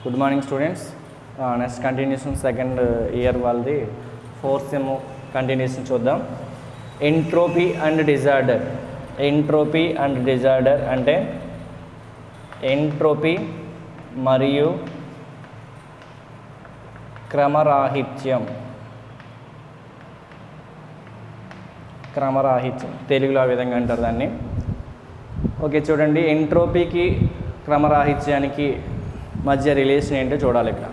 Good morning students. Next continuation second year వాళ్ళది fourth sem continuation చూద్దాం. Entropy and disorder. Entropy and disorder అంటే entropy మరియు క్రమరాహిత్యం. క్రమరాహిత్యం తెలుగులో ఆ విధంగా అంటారు దాన్ని. ఓకే, చూడండి, ఎంట్రోపీకి క్రమరాహిత్యానికి మధ్య రిలేషన్ ఏంటో చూడాలి ఇక్కడ.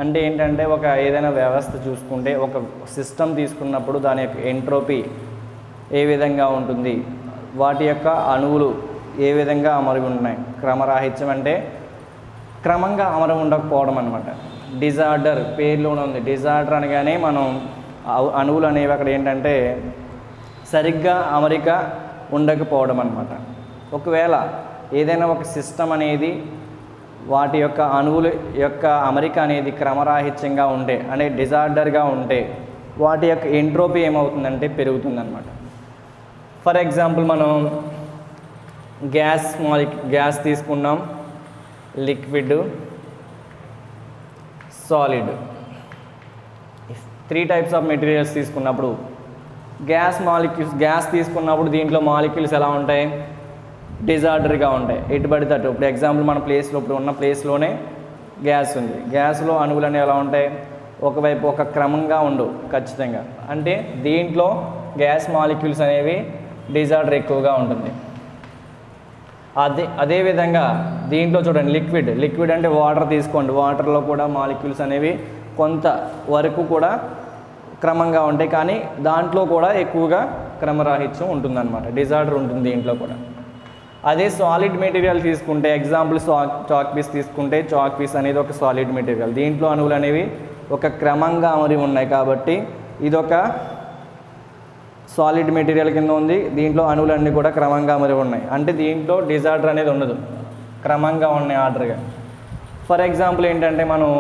అంటే ఏంటంటే ఒక ఏదైనా వ్యవస్థ చూసుకుంటే ఒక సిస్టమ్ తీసుకున్నప్పుడు దాని యొక్క ఎంట్రోపీ ఏ విధంగా ఉంటుంది, వాటి యొక్క అణువులు ఏ విధంగా అమరి ఉన్నాయి. క్రమరాహిత్యం అంటే క్రమంగా అమరి ఉండకపోవడం అనమాట. డిజార్డర్ పేరులోనే ఉంది. డిజార్డర్ అనగానే మనం అణువులు అనేవి అక్కడ ఏంటంటే సరిగ్గా అమరిక ఉండకపోవడం అనమాట. ఒకవేళ ఏదైనా ఒక సిస్టమ్ అనేది వాటి యొక్క అణువుల యొక్క అమరిక అనేది క్రమరాహిత్యంగా ఉంటే అంటే డిజార్డర్గా ఉంటే వాటి యొక్క ఎంట్రోపీ ఏమవుతుందంటే పెరుగుతుందన్నమాట. ఫర్ ఎగ్జాంపుల్ మనం గ్యాస్ తీసుకున్నాం, liquid, solid, 3 types of materials తీసుకున్నప్పుడు గ్యాస్ తీసుకున్నప్పుడు దీంట్లో మాలిక్యూల్స్ ఎలా ఉంటాయి, డిజార్డర్గా ఉంటాయి. ఎటు పడితే అటు. ఇప్పుడు ఎగ్జాంపుల్ మన ప్లేస్లో ఇప్పుడు ఉన్న ప్లేస్లోనే గ్యాస్ ఉంది. గ్యాస్లో అణువులు అనేవి ఎలా ఉంటాయి, ఒకవైపు ఒక క్రమంగా ఉండవు ఖచ్చితంగా. అంటే దీంట్లో గ్యాస్ మాలిక్యూల్స్ అనేవి డిజార్డర్ ఎక్కువగా ఉంటుంది. అదేవిధంగా దీంట్లో చూడండి, లిక్విడ్ అంటే వాటర్ తీసుకోండి. వాటర్లో కూడా మాలిక్యూల్స్ అనేవి కొంత వరకు కూడా క్రమంగా ఉంటాయి, కానీ దాంట్లో కూడా ఎక్కువగా క్రమరాహిత్యం ఉంటుందన్నమాట. డిజార్డర్ ఉంటుంది దీంట్లో కూడా. అదే సాలిడ్ మెటీరియల్ తీసుకుంటే, ఎగ్జాంపుల్ చాక్ పీస్ తీసుకుంటే, చాక్ పీస్ అనేది ఒక సాలిడ్ మెటీరియల్. దీంట్లో అణువులు అనేవి ఒక క్రమంగా అమరి ఉన్నాయి కాబట్టి ఇదొక సాలిడ్ మెటీరియల్ కింద ఉంది. దీంట్లో అణువులన్నీ కూడా క్రమంగా అమరి ఉన్నాయి. అంటే దీంట్లో డిజార్డర్ అనేది ఉండదు, క్రమంగా ఉన్నాయి ఆర్డర్గా. ఫర్ ఎగ్జాంపుల్ ఏంటంటే మనం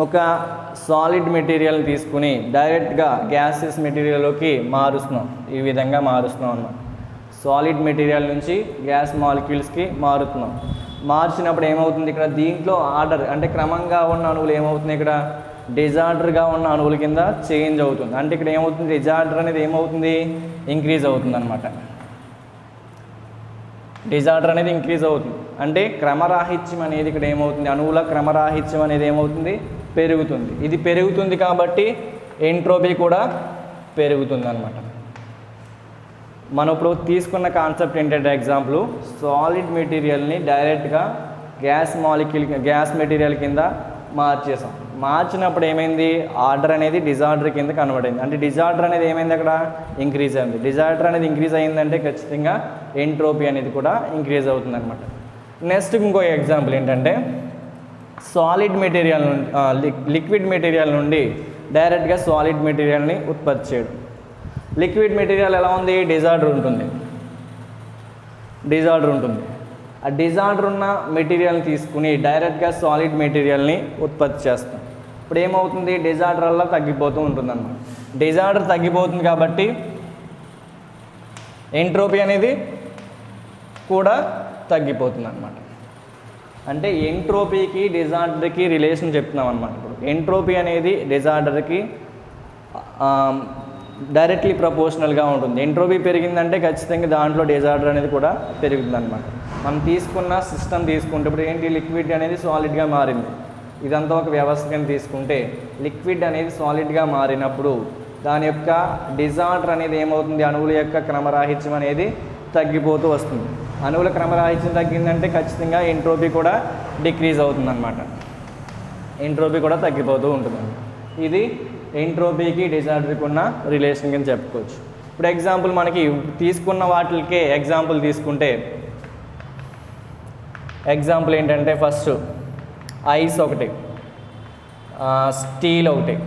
ఒక సాలిడ్ మెటీరియల్ తీసుకుని డైరెక్ట్గా గ్యాసెస్ మెటీరియల్లోకి మారుస్తున్నాం. ఈ విధంగా మారుస్తున్నాం అన్నమాట. సాలిడ్ మెటీరియల్ నుంచి గ్యాస్ మాలిక్యూల్స్కి మారుతున్నాం. మార్చినప్పుడు ఏమవుతుంది, ఇక్కడ దీంట్లో ఆర్డర్ అంటే క్రమంగా ఉన్న అణువులు ఏమవుతుంది, ఇక్కడ డిజార్డర్గా ఉన్న అణువుల కింద చేంజ్ అవుతుంది. అంటే ఇక్కడ ఏమవుతుంది, డిజార్డర్ అనేది ఏమవుతుంది, ఇంక్రీజ్ అవుతుంది అనమాట. డిజార్డర్ అనేది ఇంక్రీజ్ అవుతుంది. అంటే క్రమరాహిత్యం అనేది ఇక్కడ ఏమవుతుంది, అణువుల క్రమరాహిత్యం అనేది ఏమవుతుంది, పెరుగుతుంది. ఇది పెరుగుతుంది కాబట్టి ఎంట్రోపీ కూడా పెరుగుతుంది అనమాట. మనం ఇప్పుడు తీసుకున్న కాన్సెప్ట్ ఏంటంటే ఎగ్జాంపుల్ సాలిడ్ మెటీరియల్ని డైరెక్ట్గా గ్యాస్ మెటీరియల్ కింద మార్చేసాం. మార్చినప్పుడు ఏమైంది, ఆర్డర్ అనేది డిజార్డర్ కింద కన్వర్ట్ అయింది. అంటే డిజార్డర్ అనేది ఏమైంది, అక్కడ ఇంక్రీజ్ అయింది. డిజార్డర్ అనేది ఇంక్రీజ్ అయిందంటే ఖచ్చితంగా ఎంట్రోపీ అనేది కూడా ఇంక్రీజ్ అవుతుంది అనమాట. నెక్స్ట్ ఇంకో ఎగ్జాంపుల్ ఏంటంటే సాలిడ్ మెటీరియల్ నుండి లిక్విడ్ మెటీరియల్ నుండి డైరెక్ట్గా సాలిడ్ మెటీరియల్ని ఉత్పత్తి చేయడం. లిక్విడ్ మెటీరియల్ ఎలా ఉంది, డిజార్డర్ ఉంటుంది. ఆ డిజార్డర్ ఉన్న మెటీరియల్ని తీసుకుని డైరెక్ట్గా సాలిడ్ మెటీరియల్ని ఉత్పత్తి చేస్తాం. ఇప్పుడు ఏమవుతుంది, డిజార్డర్ వల్ల తగ్గిపోతూ ఉంటుంది అన్నమాట. డిజార్డర్ తగ్గిపోతుంది కాబట్టి ఎంట్రోపీ అనేది కూడా తగ్గిపోతుంది అన్నమాట. అంటే ఎంట్రోపీకి డిజార్డర్కి రిలేషన్ చెప్తున్నాం అనమాట. ఇప్పుడు ఎంట్రోపీ అనేది డిజార్డర్కి డైరెక్ట్లీ ప్రపోర్షనల్గా ఉంటుంది. ఎంట్రోపీ పెరిగిందంటే ఖచ్చితంగా దాంట్లో డిజార్డర్ అనేది కూడా పెరుగుతుంది అనమాట. మనం తీసుకున్న సిస్టమ్ తీసుకుంటే ఇప్పుడు ఏంటి, లిక్విడ్ అనేది సాలిడ్గా మారింది. ఇదంతా ఒక వ్యవస్థ కింద తీసుకుంటే లిక్విడ్ అనేది సాలిడ్గా మారినప్పుడు దాని యొక్క డిజార్డర్ అనేది ఏమవుతుంది, అణువుల యొక్క క్రమరాహిత్యం అనేది తగ్గిపోతూ వస్తుంది. అణువుల క్రమరాహిత్యం తగ్గిందంటే ఖచ్చితంగా ఎంట్రోపీ కూడా డిక్రీజ్ అవుతుంది అనమాట. ఎంట్రోపీ కూడా తగ్గిపోతూ ఉంటుంది. ఇది ఎంట్రోపీకి డిజార్డర్కి ఉన్న రిలేషన్ కింద చెప్పుకోవచ్చు. ఇప్పుడు ఎగ్జాంపుల్ మనకి తీసుకున్న వాటికే ఎగ్జాంపుల్ తీసుకుంటే ఎగ్జాంపుల్ ఏంటంటే ఫస్ట్ ఐస్ ఒకటి, స్టీల్ ఒకటి.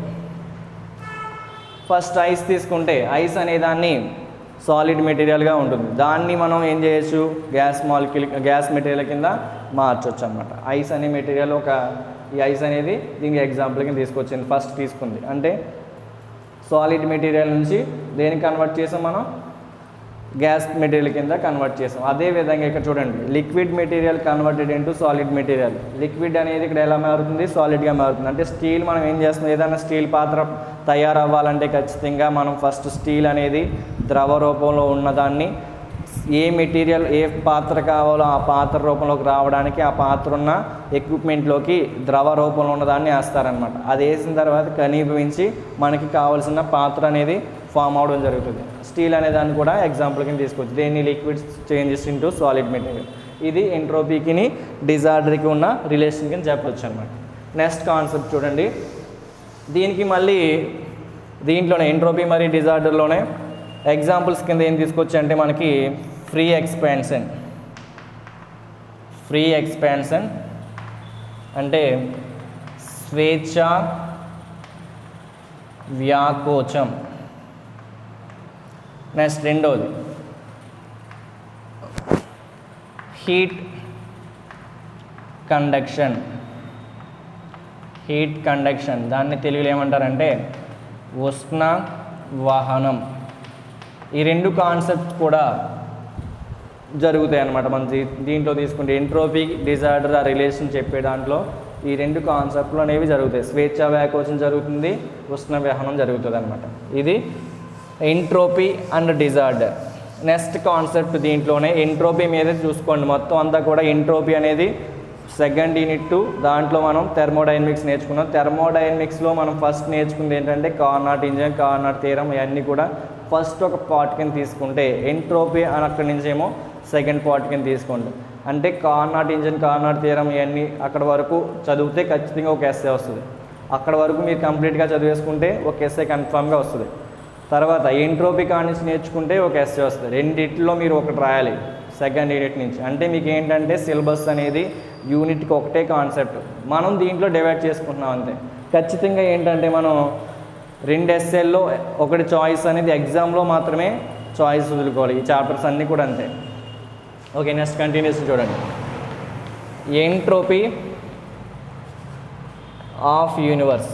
ఫస్ట్ ఐస్ తీసుకుంటే ఐస్ అనే దాన్ని సాలిడ్ మెటీరియల్గా ఉంటుంది. దాన్ని మనం ఏం చేయొచ్చు, గ్యాస్ మెటీరియల్ కింద మార్చవచ్చు అనమాట. ఐస్ అనే మెటీరియల్ ఈ ఐస్ అనేది దీనికి ఎగ్జాంపుల్ కింద తీసుకొచ్చింది. ఫస్ట్ తీసుకుంది అంటే సాలిడ్ మెటీరియల్ నుంచి దేనికి కన్వర్ట్ చేసాం మనం, గ్యాస్ మెటీరియల్ కింద కన్వర్ట్ చేసాం. అదేవిధంగా ఇక్కడ చూడండి, liquid material converted into solid material. Liquid అనేది ఇక్కడ ఎలా మారుతుంది, సాలిడ్గా మారుతుంది. అంటే స్టీల్ మనం ఏం చేస్తున్నాం, ఏదైనా స్టీల్ పాత్ర తయారవ్వాలంటే ఖచ్చితంగా మనం ఫస్ట్ స్టీల్ అనేది ద్రవ రూపంలో ఉన్నదాన్ని ఏ మెటీరియల్ ఏ పాత్ర కావాలో ఆ పాత్ర రూపంలోకి రావడానికి ఆ పాత్ర ఉన్న ఎక్విప్మెంట్లోకి ద్రవ రూపంలో ఉన్నదాన్ని వేస్తారనమాట. అది వేసిన తర్వాత కనీభవించి మనకి కావాల్సిన పాత్ర అనేది ఫామ్ అవడం జరుగుతుంది. స్టీల్ అనే దాన్ని కూడా ఎగ్జాంపుల్ కింద తీసుకోవచ్చు. దేన్ని liquid changes into solid material. ఇది ఎంట్రోపీకి డిజార్డర్కి ఉన్న రిలేషన్ కింద చెప్పవచ్చు అనమాట. నెక్స్ట్ కాన్సెప్ట్ చూడండి, దీనికి మళ్ళీ దీంట్లోనే ఎంట్రోపీ మరియు డిజార్డర్లోనే ఎగ్జాంపుల్స్ కింద ఏం తీసుకోవచ్చు అంటే మనకి ఫ్రీ ఎక్స్పాన్షన్ అంటే స్వేచ్ఛ వ్యాకోచం. నెక్స్ట్ రెండోది హీట్ కండక్షన్. దాన్ని తెలుగులో ఏమంటారంటే ఉష్ణ వాహనం. ఈ రెండు కాన్సెప్ట్స్ కూడా జరుగుతాయి అన్నమాట. మన దీంట్లో తీసుకుంటే ఎంట్రోపీ డిజార్డర్ ఆ రిలేషన్ చెప్పే దాంట్లో ఈ రెండు కాన్సెప్ట్లు అనేవి జరుగుతాయి. స్వేచ్ఛ వ్యాకోచం జరుగుతుంది, ఉష్ణ వాహనం జరుగుతుంది అనమాట. ఇది entropy and disorder. Next concept దీంట్లోనే ఎంట్రోపీ మీద చూసుకోండి. మొత్తం అంతా కూడా ఎంట్రోపీ అనేది సెకండ్ యూనిట్. దాంట్లో మనం థెర్మోడైనమిక్స్ నేర్చుకున్నాం. థెర్మోడైనమిక్స్లో మనం ఫస్ట్ నేర్చుకుంది ఏంటంటే కార్నాట్ ఇంజిన్, కార్నాట్ థియరం, ఇవన్నీ కూడా ఫస్ట్ ఒక పార్ట్ కింద తీసుకుంటే ఎంట్రోపీ అని అక్కడి నుంచేమో సెకండ్ పార్ట్ కింద తీసుకోండి. అంటే కార్నాట్ ఇంజిన్, కార్నాట్ థియరం ఇవన్నీ అక్కడ వరకు చదివితే ఖచ్చితంగా ఒక ఎస్సే వస్తుంది. అక్కడ వరకు మీరు కంప్లీట్గా చదివేసుకుంటే ఒక ఎస్సే కన్ఫామ్గా వస్తుంది. తర్వాత ఎంట్రోపీ కానించి నేర్చుకుంటే ఒక ఎస్సే వస్తుంది. రెండిట్లో మీరు ఒకటి రాయాలి సెకండ్ యూనిట్ నుంచి. అంటే మీకు ఏంటంటే సిలబస్ అనేది యూనిట్కి ఒకటే కాన్సెప్ట్, మనం దీంట్లో డివైడ్ చేసుకుంటున్నాం అంతే. ఖచ్చితంగా ఏంటంటే మనం 2 ఎస్ఏల్లో ఒకటి చాయిస్ అనేది ఎగ్జామ్లో మాత్రమే చాయిస్ వదులుకోవాలి. ఈ చాప్టర్స్ అన్నీ కూడా అంతే. ఓకే, నెక్స్ట్ కంటిన్యూస్ చూడండి. Entropy of universe.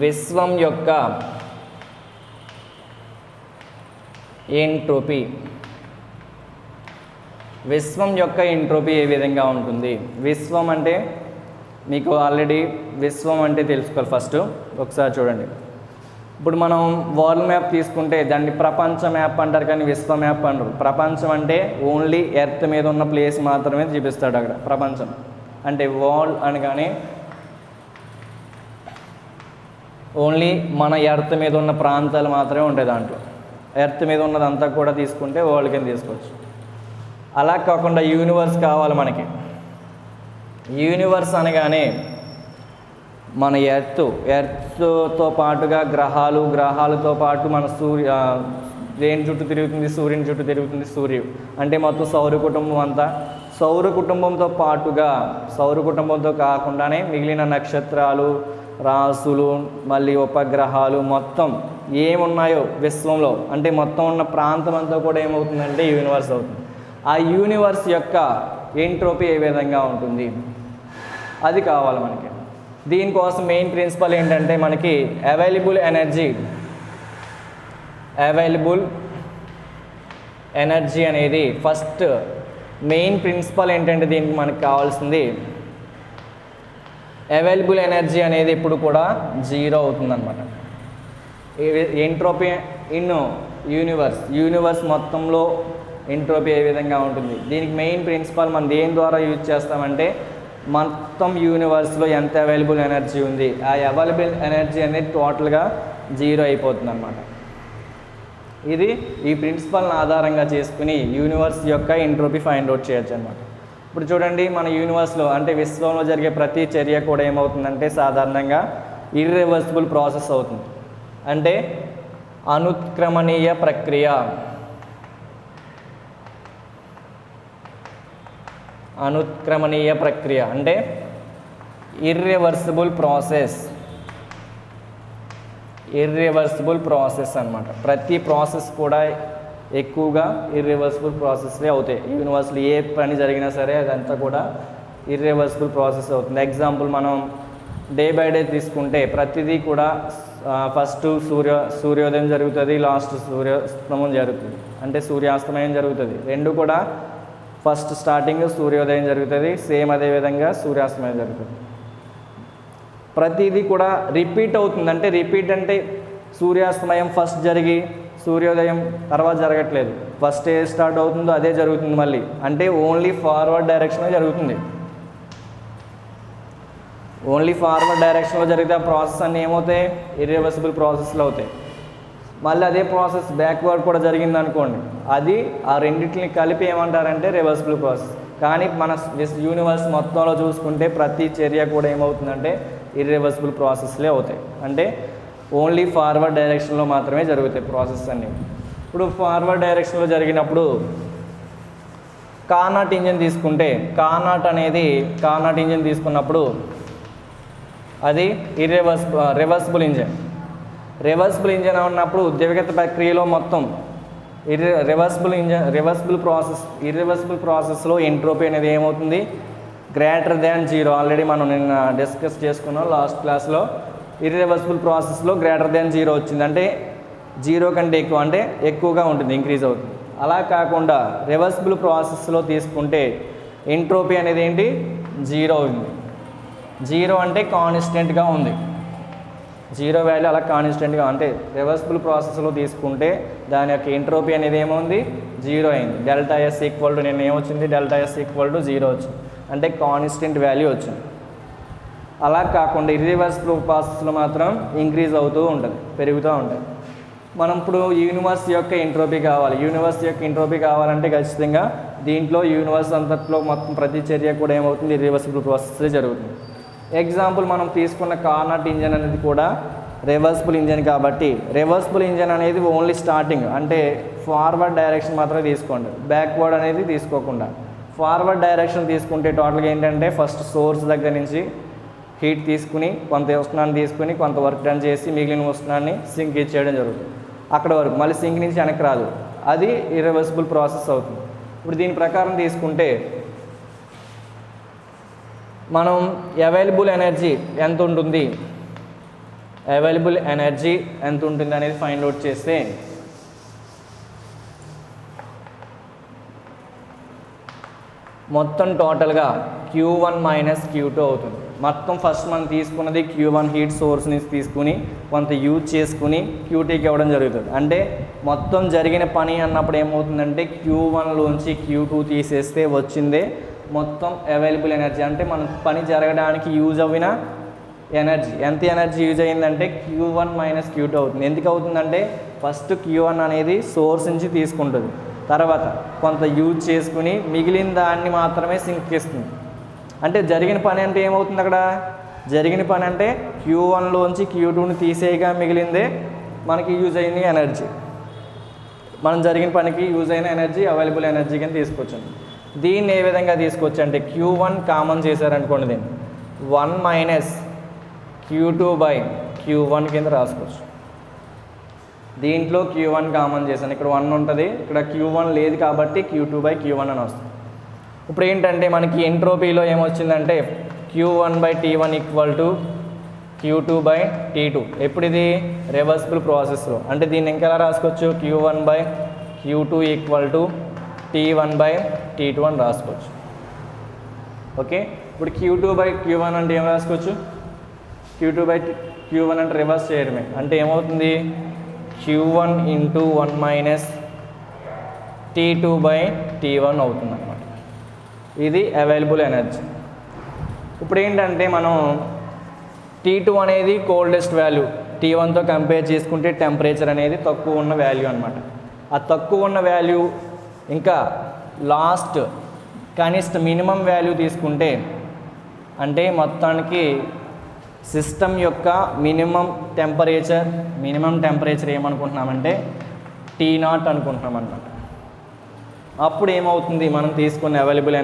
విశ్వం యొక్క ఎంట్రోపీ. విశ్వం యొక్క ఎంట్రోపీ ఏ విధంగా ఉంటుంది? విశ్వం అంటే మీకు ఆల్రెడీ విశ్వం అంటే తెలుసుకోవాలి. ఫస్ట్ ఒకసారి చూడండి. ఇప్పుడు మనం వరల్డ్ మ్యాప్ తీసుకుంటే దాన్ని ప్రపంచ మ్యాప్ అంటారు, కానీ విశ్వ మ్యాప్ అంటారు. ప్రపంచం అంటే ఓన్లీ ఎర్త్ మీద ఉన్న ప్లేస్ మాత్రమే చూపిస్తాడు అక్కడ ప్రపంచం. అంటే వరల్డ్ అనగానే ఓన్లీ మన ఎర్త్ మీద ఉన్న ప్రాంతాలు మాత్రమే ఉంటాయి దాంట్లో. ఎర్త్ మీద ఉన్నదంతా కూడా తీసుకుంటే వరల్డ్ కింద తీసుకోవచ్చు. అలా కాకుండా యూనివర్స్ కావాలి మనకి. యూనివర్స్ అనగానే మన ఎర్త్తో పాటుగా గ్రహాలతో పాటు మన దేని చుట్టూ తిరుగుతుంది, సూర్యుని చుట్టూ తిరుగుతుంది సూర్యుడు. అంటే మొత్తం సౌర కుటుంబం అంతా. సౌర కుటుంబంతో కాకుండానే మిగిలిన నక్షత్రాలు, రాసులు, మళ్ళీ ఉపగ్రహాలు మొత్తం ఏమున్నాయో విశ్వంలో, అంటే మొత్తం ఉన్న ప్రాంతం అంతా కూడా ఏమవుతుందంటే యూనివర్స్ అవుతుంది. ఆ యూనివర్స్ యొక్క ఎంట్రోపీ ఏ విధంగా ఉంటుంది అది కావాలి మనకి. దీనికోసం మెయిన్ ప్రిన్సిపల్ ఏంటంటే మనకి అవైలబుల్ ఎనర్జీ అనేది ఫస్ట్ మెయిన్ ప్రిన్సిపల్ ఏంటంటే దీనికి మనకు కావాల్సింది అవైలబుల్ ఎనర్జీ అనేది ఎప్పుడు కూడా 0 అవుతుందన్నమాట. ఎంట్రోపీ ఇన్ యూనివర్స్ మొత్తంలో ఎంట్రోపీ ఏ విధంగా ఉంటుంది? దీనికి మెయిన్ ప్రిన్సిపల్ మనం దేని ద్వారా యూజ్ చేస్తామంటే మొత్తం యూనివర్స్లో ఎంత అవైలబుల్ ఎనర్జీ ఉంది, ఆ అవైలబుల్ ఎనర్జీ అనేది టోటల్గా 0 అయిపోతుంది అన్నమాట. ఇది ఈ ప్రిన్సిపల్ని ఆధారంగా చేసుకుని యూనివర్స్ యొక్క ఎంట్రోపీ ఫైండ్ అవుట్ చేయొచ్చు అనమాట. ఇప్పుడు చూడండి, మన యూనివర్స్లో అంటే విశ్వంలో జరిగే ప్రతి చర్య కూడా ఏమవుతుందంటే సాధారణంగా ఇర్రివర్సిబుల్ ప్రాసెస్ అవుతుంది. అంటే అనుత్క్రమణీయ ప్రక్రియ. అంటే ఇర్రివర్సిబుల్ ప్రాసెస్ అన్నమాట. ప్రతి ప్రాసెస్ కూడా ఎక్కువగా ఇర్రివర్సిబుల్ ప్రాసెస్లే అవుతాయి. యూనివర్స్లో ఏ పని జరిగినా సరే అదంతా కూడా ఇర్రివర్సిబుల్ ప్రాసెస్ అవుతుంది. ఎగ్జాంపుల్ మనం డే బై డే తీసుకుంటే ప్రతిదీ కూడా ఫస్ట్ సూర్యోదయం జరుగుతుంది, లాస్ట్ సూర్యాస్తమయం జరుగుతుంది, అంటే సూర్యాస్తమయం జరుగుతుంది. రెండు కూడా ఫస్ట్ స్టార్టింగ్ సూర్యోదయం జరుగుతుంది, సేమ్ అదేవిధంగా సూర్యాస్తమయం జరుగుతుంది. ప్రతిదీ కూడా రిపీట్ అవుతుంది. అంటే రిపీట్ అంటే సూర్యాస్తమయం ఫస్ట్ జరిగి సూర్యోదయం తర్వాత జరగట్లేదు. ఫస్ట్ ఏ స్టార్ట్ అవుతుందో అదే జరుగుతుంది మళ్ళీ. అంటే ఓన్లీ ఫార్వర్డ్ డైరెక్షన్లో జరుగుతుంది. ఓన్లీ ఫార్వర్డ్ డైరెక్షన్లో జరిగితే ఆ ప్రాసెస్ అన్నీ ఏమవుతాయి? ఇర్రివర్సిబుల్ ప్రాసెస్లో అవుతాయి. మళ్ళీ అదే ప్రాసెస్ బ్యాక్వర్డ్ కూడా జరిగింది అనుకోండి, అది ఆ రెండింటిని కలిపి ఏమంటారంటే రివర్సిబుల్ ప్రాసెస్. కానీ మన యూనివర్స్ మొత్తంలో చూసుకుంటే ప్రతి చర్య కూడా ఏమవుతుందంటే ఇర్రివర్సిబుల్ ప్రాసెస్లే అవుతాయి. అంటే ఓన్లీ ఫార్వర్డ్ డైరెక్షన్లో మాత్రమే జరుగుతాయి ప్రాసెస్ అన్నీ. ఇప్పుడు ఫార్వర్డ్ డైరెక్షన్లో జరిగినప్పుడు కార్నాట్ ఇంజిన్ తీసుకుంటే, కార్నాట్ ఇంజిన్ తీసుకున్నప్పుడు అది రివర్సిబుల్ ఇంజిన్. రివర్సిబుల్ ఇంజిన్ ఉన్నప్పుడు ఉద్యోగత ప్రక్రియలో మొత్తం ఇర్రివర్సిబుల్ ప్రాసెస్లో ఎంట్రోపీ అనేది ఏమవుతుంది? Greater than zero. ఆల్రెడీ మనం నిన్న డిస్కస్ చేసుకున్నాం లాస్ట్ క్లాస్లో. ఇర్రివర్సిబుల్ ప్రాసెస్లో గ్రేటర్ దాన్ జీరో వచ్చింది, అంటే జీరో కంటే ఎక్కువ, అంటే ఎక్కువగా ఉంటుంది, ఇంక్రీజ్ అవుతుంది. అలా కాకుండా రివర్సిబుల్ ప్రాసెస్లో తీసుకుంటే ఎంట్రోపీ అనేది ఏంటి? జీరో ఉంది. జీరో అంటే కాన్స్టెంట్గా ఉంది. జీరో వాల్యూ అలా కాన్స్టెంట్గా, అంటే రివర్సిబుల్ ప్రాసెస్లో తీసుకుంటే దాని యొక్క ఎంట్రోపీ అనేది ఏముంది? జీరో అయింది. డెల్టా ఎస్ ఈక్వల్ టు నేను ఏమొచ్చింది? Delta S equal to zero వచ్చింది, అంటే కాన్స్టెంట్ వాల్యూ వచ్చింది. అలా కాకుండా ఇర్రివర్సిబుల్ ప్రాసెస్లో మాత్రం ఇంక్రీజ్ అవుతూ ఉంటుంది, పెరుగుతూ ఉంటుంది. మనం ఇప్పుడు యూనివర్స్ యొక్క ఎంట్రోపీ కావాలి. యూనివర్స్ యొక్క ఎంట్రోపీ కావాలంటే ఖచ్చితంగా దీంట్లో యూనివర్స్ అంతట్లో మొత్తం ప్రతి చర్య కూడా ఏమవుతుంది? ఇర్రివర్సిబుల్ ప్రాసెస్ జరుగుతుంది. ఎగ్జాంపుల్ మనం తీసుకున్న కార్నాట్ ఇంజన్ అనేది కూడా రివర్సిబుల్ ఇంజన్ కాబట్టి, రివర్సిబుల్ ఇంజన్ అనేది ఓన్లీ స్టార్టింగ్, అంటే ఫార్వర్డ్ డైరెక్షన్ మాత్రమే తీసుకోండి, బ్యాక్వర్డ్ అనేది తీసుకోకుండా. ఫార్వర్డ్ డైరెక్షన్ తీసుకుంటే టోటల్గా ఏంటంటే ఫస్ట్ సోర్స్ దగ్గర నుంచి హీట్ తీసుకుని, కొంత ఉష్ణాన్ని తీసుకుని, కొంత వర్క్ డన్ చేసి మిగిలిన ఉష్ణాన్ని సింక్ ఇచ్చేయడం జరుగుతుంది. అక్కడ వరకు మళ్ళీ సింక్ నుంచి వెనక్కి రాదు, అది ఇర్రివర్సిబుల్ ప్రాసెస్ అవుతుంది. ఇప్పుడు దీని ప్రకారం తీసుకుంటే మనం అవైలబుల్ ఎనర్జీ ఎంత ఉంటుంది అనేది ఫైండ్ అవుట్ చేస్తే మొత్తం టోటల్గా Q1 మైనస్ Q2 అవుతుంది. మొత్తం ఫస్ట్ మనం తీసుకున్నది Q1 హీట్ సోర్స్ నుంచి తీసుకుని కొంత యూజ్ చేసుకుని Q2కి ఇవ్వడం జరుగుతుంది. అంటే మొత్తం జరిగిన పని అన్నప్పుడు ఏమవుతుందంటే Q1లోంచి Q2 తీసేస్తే వచ్చిందే మొత్తం అవైలబుల్ ఎనర్జీ. అంటే మన పని జరగడానికి యూజ్ అయిన ఎనర్జీ, ఎంత ఎనర్జీ యూజ్ అయిందంటే Q1 మైనస్ Q2 అవుతుంది. ఎందుకు అవుతుందంటే ఫస్ట్ Q1 అనేది సోర్స్ నుంచి తీసుకుంటుంది, తర్వాత కొంత యూజ్ చేసుకుని మిగిలిన దాన్ని మాత్రమే సింక్ ఇస్తుంది. అంటే జరిగిన పని అంటే ఏమవుతుంది? అక్కడ జరిగిన పని అంటే Q1లోంచి Q2ని తీసేయగా మిగిలిందే మనకి యూజ్ అయిన ఎనర్జీ. మనం జరిగిన పనికి యూజ్ అయిన ఎనర్జీ అవైలబుల్ ఎనర్జీ కింద తీసుకొచ్చాను. దీన్ని ఏ విధంగా తీసుకోవచ్చు అంటే Q1 కామన్ చేశారనుకోండి, దీన్ని 1 మైనస్ Q2 బై Q1 కింద రాసుకోవచ్చు. దీంట్లో Q1 కామన్ చేశాను, ఇక్కడ 1 ఉంటుంది, ఇక్కడ Q1 లేదు కాబట్టి Q2 బై Q1 అని వస్తుంది. ఇప్పుడు ఏంటంటే మనకి ఎంట్రోపీలో ఏమొచ్చిందంటే Q1 by T1 equal to Q2 by T2. ఎప్పుడు ఇది? రివర్సిబుల్ ప్రాసెస్లో. అంటే దీన్ని ఇంకెలా రాసుకోవచ్చు? Q1 by Q2 equal to T1 by T2 అని రాసుకోవచ్చు. ఓకే, ఇప్పుడు Q2 బై Q1 అంటే ఏం రాసుకోవచ్చు? Q2 బై Q1 అంటే రివర్స్ చేయడమే. అంటే ఏమవుతుంది? Q1 into 1 minus T2 by T1 అవుతుంది అన్నమాట. ఇది అవైలబుల్ ఎనర్జీ. ఇప్పుడు ఏంటంటే మనం T2 అనేది కోల్డెస్ట్ వాల్యూ, T1తో కంపేర్ చేసుకుంటే టెంపరేచర్ అనేది తక్కువ ఉన్న వాల్యూ అనమాట. ఆ తక్కువ ఉన్న వాల్యూ ఇంకా లాస్ట్ కనిష్ట మినిమం వాల్యూ తీసుకుంటే, అంటే మొత్తానికి సిస్టమ్ యొక్క మినిమం టెంపరేచర్ ఏమనుకుంటున్నామంటే T0 అనుకుంటున్నాం అన్నమాట. అప్పుడు ఏమవుతుంది? మనం తీసుకున్న అవైలబుల్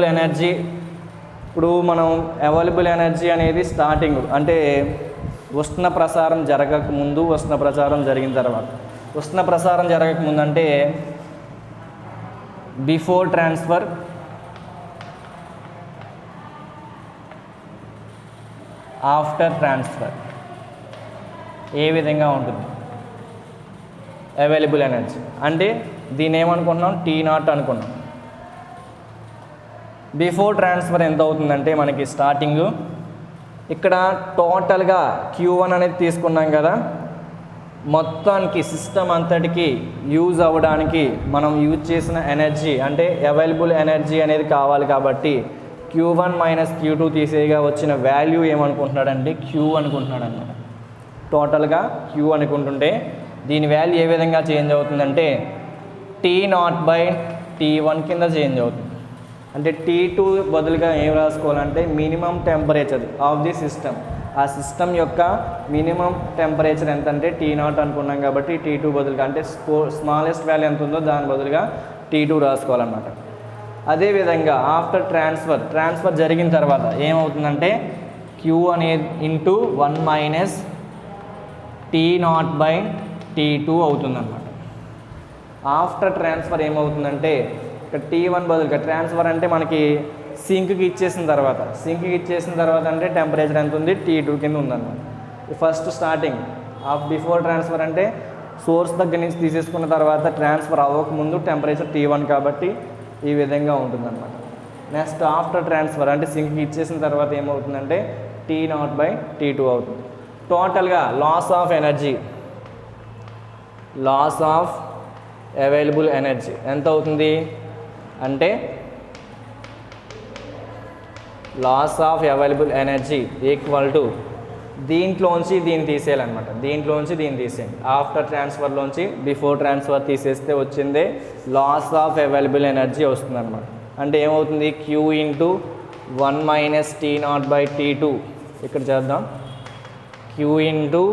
ఎనర్జీ ఇప్పుడు మనం అవైలబుల్ ఎనర్జీ అనేది స్టార్టింగ్, అంటే ఉష్ణ ప్రసారం జరగకముందు, ఉష్ణ ప్రసారం జరిగిన తర్వాత. ఉష్ణ ప్రసారం జరగకముందు అంటే బిఫోర్ ట్రాన్స్ఫర్, ఆఫ్టర్ ట్రాన్స్ఫర్. ఏ విధంగా ఉంటుంది అవైలబుల్ ఎనర్జీ. అంటే దీన్ని ఏమనుకుంటున్నాం, T0 అనుకున్నాం. బిఫోర్ ట్రాన్స్ఫర్ ఎంత అవుతుందంటే మనకి స్టార్టింగ్ ఇక్కడ టోటల్గా Q1 అనేది తీసుకున్నాం కదా, మొత్తానికి సిస్టమ్ అంతటికి యూజ్ అవ్వడానికి మనం యూజ్ చేసిన ఎనర్జీ అంటే అవైలబుల్ ఎనర్జీ అనేది కావాలి. కాబట్టి Q1 మైనస్ Q2 తీసేగా వచ్చిన వాల్యూ ఏమనుకుంటున్నాడంటే Q అనుకుంటున్నాడు అన్నమాట. టోటల్గా Q అనుకుంటుంటే దీని వాల్యూ ఏ విధంగా చేంజ్ అవుతుందంటే T0/T1 కింద చేంజ్ అవుతుంది. అంటే T2 బదులుగా ఏం రాసుకోవాలంటే minimum temperature of the system. ఆ సిస్టమ్ యొక్క మినిమం టెంపరేచర్ ఎంత అంటే T0 అనుకున్నాం కాబట్టి T2 బదులుగా అంటే స్మాలెస్ట్ వాల్యూ ఎంత ఉందో దాని బదులుగా T2 రాసుకోవాలన్నమాట. అదేవిధంగా ఆఫ్టర్ ట్రాన్స్ఫర్ జరిగిన తర్వాత ఏమవుతుందంటే Q అనేది ఇంటూ 1 మైనస్ T0/T2 అవుతుందన్నమాట. ఆఫ్టర్ ట్రాన్స్ఫర్ ఏమవుతుందంటే ఇక్కడ T1 బదులుగా ట్రాన్స్ఫర్ అంటే మనకి సింక్కి ఇచ్చేసిన తర్వాత అంటే టెంపరేచర్ ఎంత ఉంది T2 కింద ఉందన్నమాట. First starting of before transfer అంటే సోర్స్ దగ్గర నుంచి తీసేసుకున్న తర్వాత ట్రాన్స్ఫర్ అవ్వకముందు టెంపరేచర్ T1 కాబట్టి ఈ విధంగా ఉంటుందన్నమాట. నెక్స్ట్ ఆఫ్టర్ ట్రాన్స్ఫర్ అంటే సింక్కి ఇచ్చేసిన తర్వాత ఏమవుతుందంటే T0/T2 అవుతుంది. టోటల్గా లాస్ ఆఫ్ అవైలబుల్ ఎనర్జీ ఎంత అవుతుంది అంటే loss of available energy equal to దీంట్లోంచి దీన్ని తీసేయాలన్నమాట. దీంట్లోంచి దీన్ని తీసేయండి. ఆఫ్టర్ ట్రాన్స్ఫర్లోంచి బిఫోర్ ట్రాన్స్ఫర్ తీసేస్తే వచ్చిందే లాస్ ఆఫ్ అవైలబుల్ ఎనర్జీ వస్తుందన్నమాట. అంటే ఏమవుతుంది Q ఇంటూ 1 మైనస్ T0/T2 ఇక్కడ చేద్దాం. Q into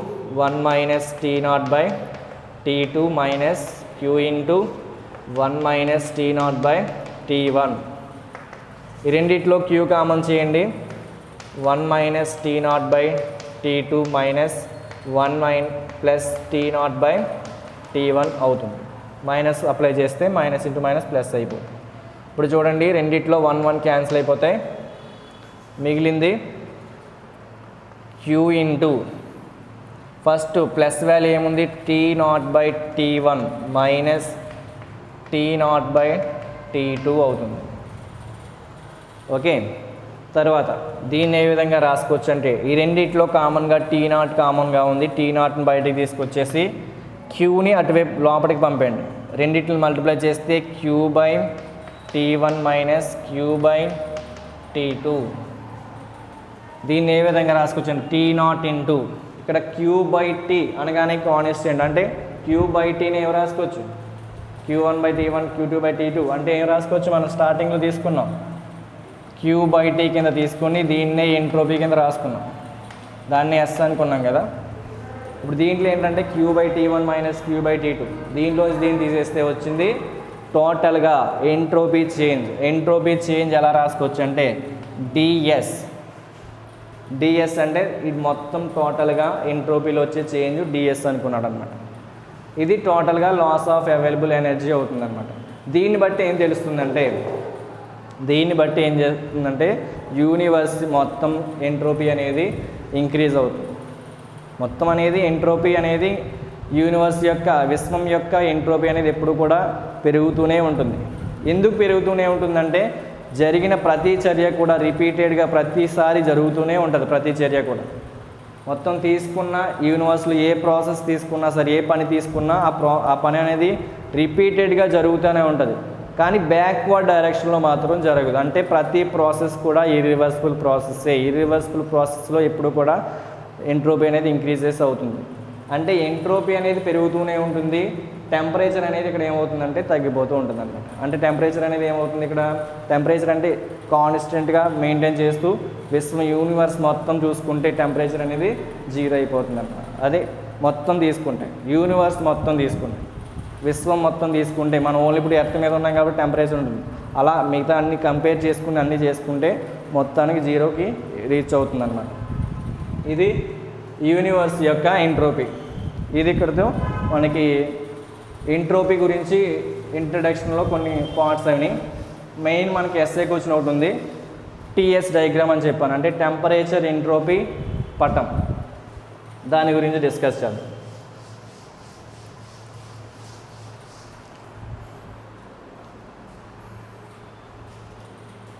1 minus T0/T2 minus Q into 1 minus T0/T1. ఈ రెండిట్లో Q కామన్ చేయండి. 1 minus T0/T2 minus 1 plus T0/T1 అవుతుంది. మైనస్ అప్లై చేస్తే మైనస్ ఇంటూ మైనస్ ప్లస్ అయిపోతుంది. ఇప్పుడు చూడండి రెండిట్లో 1 క్యాన్సిల్ అయిపోతాయి. మిగిలింది Q into first plus value ఏముంది T0/T1 మైనస్ T0/T2 అవుతుంది. ఓకే, తర్వాత దీన్ని ఏ విధంగా రాసుకోవచ్చు అంటే ఈ రెండిట్లో కామన్గా T0 కామన్గా ఉంది. T0ని బయటికి తీసుకొచ్చేసి Qని అటువైపు లోపలికి పంపండి. రెండిట్లను మల్టిప్లై చేస్తే Q/T1 మైనస్ Q/T2. దీన్ని ఏ విధంగా రాసుకోవచ్చు అంటే T0 ఇంటూ ఇక్కడ Q/T అనగానే కాన్స్టెంట్ అంటే Q/Tని ఏం రాసుకోవచ్చు Q1/T1 Q2/T2 అంటే ఏం రాసుకోవచ్చు మనం స్టార్టింగ్లో తీసుకున్నాం Q/T కింద తీసుకుని దీన్నే ఎంట్రోపీ కింద రాసుకున్నాం. దాన్ని S అనుకున్నాం కదా. ఇప్పుడు దీంట్లో ఏంటంటే Q/T1 మైనస్ Q/T2 దీంట్లో దీన్ని తీసేస్తే వచ్చింది టోటల్గా ఎంట్రోపీ చేంజ్ ఎలా రాసుకోవచ్చు అంటే DS అంటే ఇది మొత్తం టోటల్గా ఎంట్రోపీలో వచ్చే చేంజ్ DS అనుకున్నాడు అనమాట. ఇది టోటల్గా లాస్ ఆఫ్ అవైలబుల్ ఎనర్జీ అవుతుందన్నమాట. దీన్ని బట్టి ఏం చేస్తుందంటే యూనివర్స్ మొత్తం ఎంట్రోపీ అనేది ఇంక్రీజ్ అవుతుంది. మొత్తం అనేది ఎంట్రోపీ అనేది యూనివర్స్ యొక్క విశ్వం యొక్క ఎంట్రోపీ అనేది ఎప్పుడు కూడా పెరుగుతూనే ఉంటుంది. ఎందుకు పెరుగుతూనే ఉంటుందంటే జరిగిన ప్రతి చర్య కూడా రిపీటెడ్గా ప్రతిసారి జరుగుతూనే ఉంటుంది. ప్రతి చర్య కూడా మొత్తం తీసుకున్న యూనివర్స్లో ఏ ప్రాసెస్ తీసుకున్నా సరే ఏ పని తీసుకున్నా ఆ పని అనేది రిపీటెడ్గా జరుగుతూనే ఉంటుంది. కానీ బ్యాక్వర్డ్ డైరెక్షన్లో మాత్రం జరగదు. అంటే ప్రతి ప్రాసెస్ కూడా ఇర్రివర్సిబుల్ ప్రాసెస్లో ఎప్పుడు కూడా ఎంట్రోపీ అనేది ఇంక్రీజెస్ అవుతుంది. అంటే ఎంట్రోపీ అనేది పెరుగుతూనే ఉంటుంది. టెంపరేచర్ అనేది ఇక్కడ ఏమవుతుందంటే తగ్గిపోతూ ఉంటుంది అనమాట. అంటే టెంపరేచర్ అనేది ఏమవుతుంది ఇక్కడ టెంపరేచర్ అంటే కాన్స్టెంట్గా మెయింటైన్ చేస్తూ యూనివర్స్ మొత్తం చూసుకుంటే టెంపరేచర్ అనేది 0 అయిపోతుంది అనమాట. అదే మొత్తం తీసుకుంటే యూనివర్స్ మొత్తం తీసుకుంటే విశ్వం మొత్తం తీసుకుంటే మనం ఓన్లీ ఇప్పుడు ఎర్త్ మీద ఉన్నాం కాబట్టి టెంపరేచర్ ఉంటుంది. అలా మిగతా అన్ని కంపేర్ చేసుకుని అన్నీ చేసుకుంటే మొత్తానికి 0కి రీచ్ అవుతుంది అన్నమాట. ఇది యూనివర్స్ యొక్క ఎంట్రోపీ. ఇది ఇక్కడతో మనకి ఎంట్రోపీ గురించి ఇంట్రడక్షన్లో కొన్ని పార్ట్స్ అయినాయి. మెయిన్ మనకి ఎస్ఏ క్వశ్చన్ ఒకటి ఉంది, టీఎస్ డయాగ్రామ్ అని చెప్పాను. అంటే టెంపరేచర్ ఎంట్రోపీ పటం. దాని గురించి డిస్కస్ చేద్దాం.